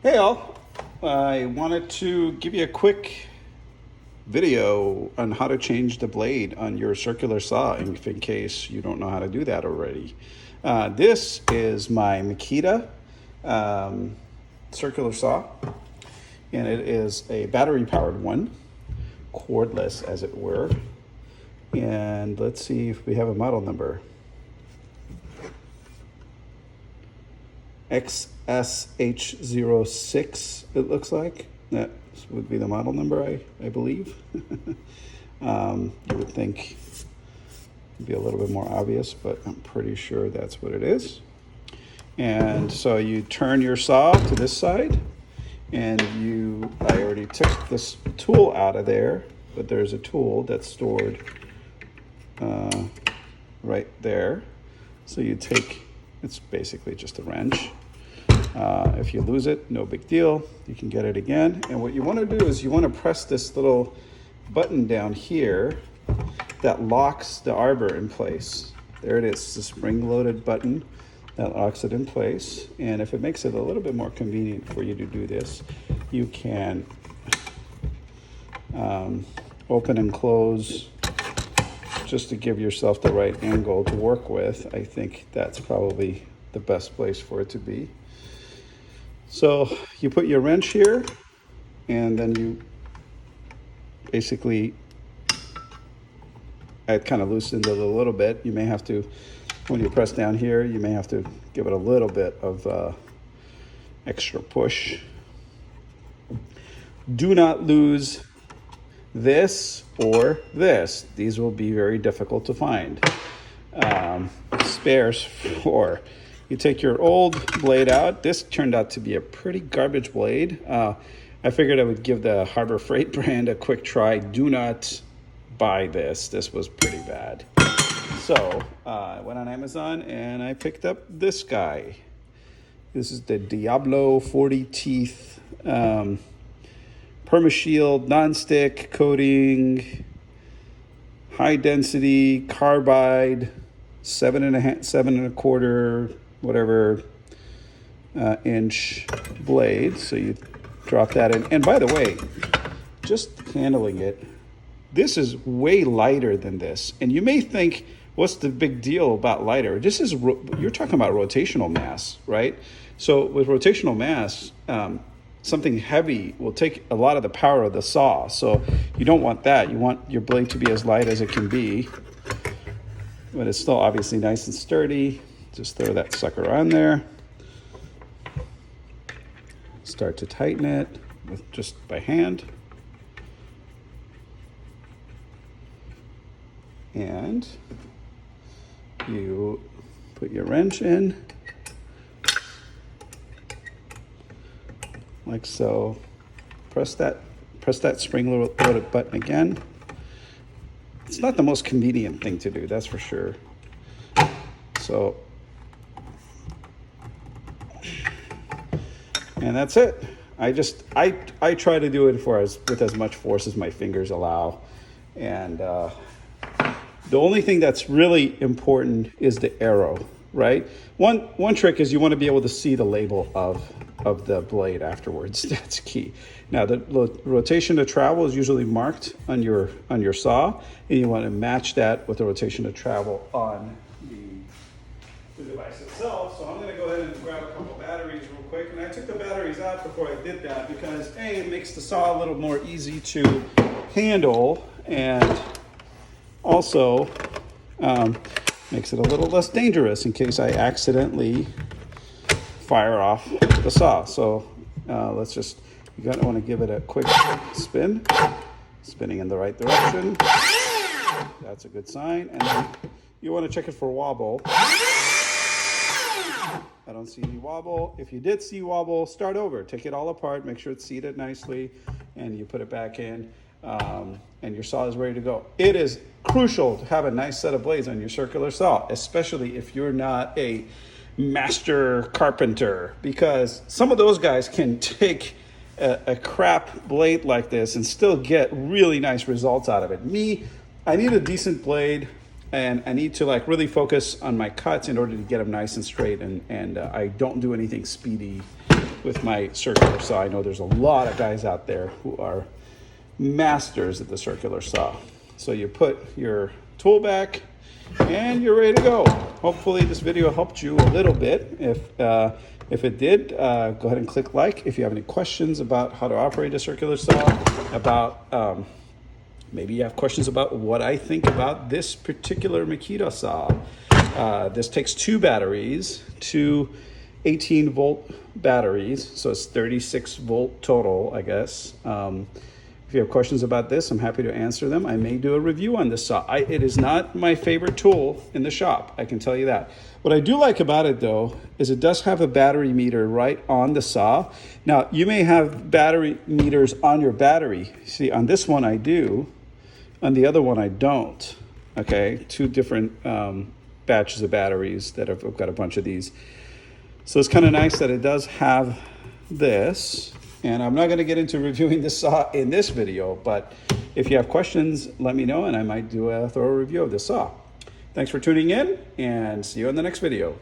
Hey all, I wanted to give you a quick video on how to change the blade on your circular saw in case you don't know how to do that already. This is my Makita circular saw, and it is a battery powered one, cordless as it were. And let's see if we have a model number. XSH06, it looks like. That would be the model number, I believe. You would think it'd be a little bit more obvious, but I'm pretty sure that's what it is. And so you turn your saw to this side, and I already took this tool out of there, but there's a tool that's stored right there. So you take, it's basically just a wrench. If you lose it, no big deal. You can get it again. And what you want to do is you want to press this little button down here that locks the arbor in place. There it is, the spring-loaded button that locks it in place. And if it makes it a little bit more convenient for you to do this, you can open and close just to give yourself the right angle to work with. I think that's probably the best place for it to be. So you put your wrench here, and then you basically, I kind of loosened it a little bit. You may have to, when you press down here, you may have to give it a little bit of extra push. Do not lose this or this. These will be very difficult to find. Spares for. You take your old blade out. This turned out to be a pretty garbage blade. I figured I would give the Harbor Freight brand a quick try. Do not buy this. This was pretty bad. So I went on Amazon and I picked up this guy. This is the Diablo 40 teeth permashield non-stick coating, high density carbide, 7.25, whatever inch blade. So you drop that in. And by the way, just handling it, this is way lighter than this. And you may think, what's the big deal about lighter? This is, you're talking about rotational mass, right? So with rotational mass, something heavy will take a lot of the power of the saw. So you don't want that. You want your blade to be as light as it can be, but it's still obviously nice and sturdy. Just throw that sucker on there. Start to tighten it with just by hand. And you put your wrench in, like so. Press that spring-loaded button again. It's not the most convenient thing to do, that's for sure. So, and that's it. I try to do it with as much force as my fingers allow. And the only thing that's really important is the arrow, right? One trick is you want to be able to see the label of the blade afterwards. That's key. Now the rotation to travel is usually marked on your saw, and you want to match that with the rotation to travel on the device itself. So I'm going to go ahead and grab a couple batteries real quick. And I took the batteries out before I did that because it makes the saw a little more easy to handle, and also makes it a little less dangerous in case I accidentally fire off the saw. So let's just, you gotta want to give it a quick spin, spinning in the right direction. That's a good sign. And then you want to check it for wobble. I don't see any wobble. If you did see wobble, start over. Take it all apart, make sure it's seated nicely, and you put it back in, and your saw is ready to go. It is crucial to have a nice set of blades on your circular saw, especially if you're not a master carpenter, because some of those guys can take a crap blade like this and still get really nice results out of it. I need a decent blade. And I need to really focus on my cuts in order to get them nice and straight, and I don't do anything speedy with my circular saw. I know there's a lot of guys out there who are masters at the circular saw. So you put your tool back and you're ready to go. Hopefully this video helped you a little bit. If it did, go ahead and click like. If you have any questions about how to operate a circular saw, about maybe you have questions about what I think about this particular Makita saw. This takes 2 batteries, 2 18-volt batteries, so it's 36-volt total, I guess. If you have questions about this, I'm happy to answer them. I may do a review on this saw. It is not my favorite tool in the shop, I can tell you that. What I do like about it, though, is it does have a battery meter right on the saw. Now, you may have battery meters on your battery. See, on this one I do, on the other one I don't. Okay, 2 different batches of batteries that I've got a bunch of these. So it's kind of nice that it does have this. And I'm not going to get into reviewing this saw in this video, but if you have questions, let me know and I might do a thorough review of this saw. Thanks for tuning in and see you in the next video.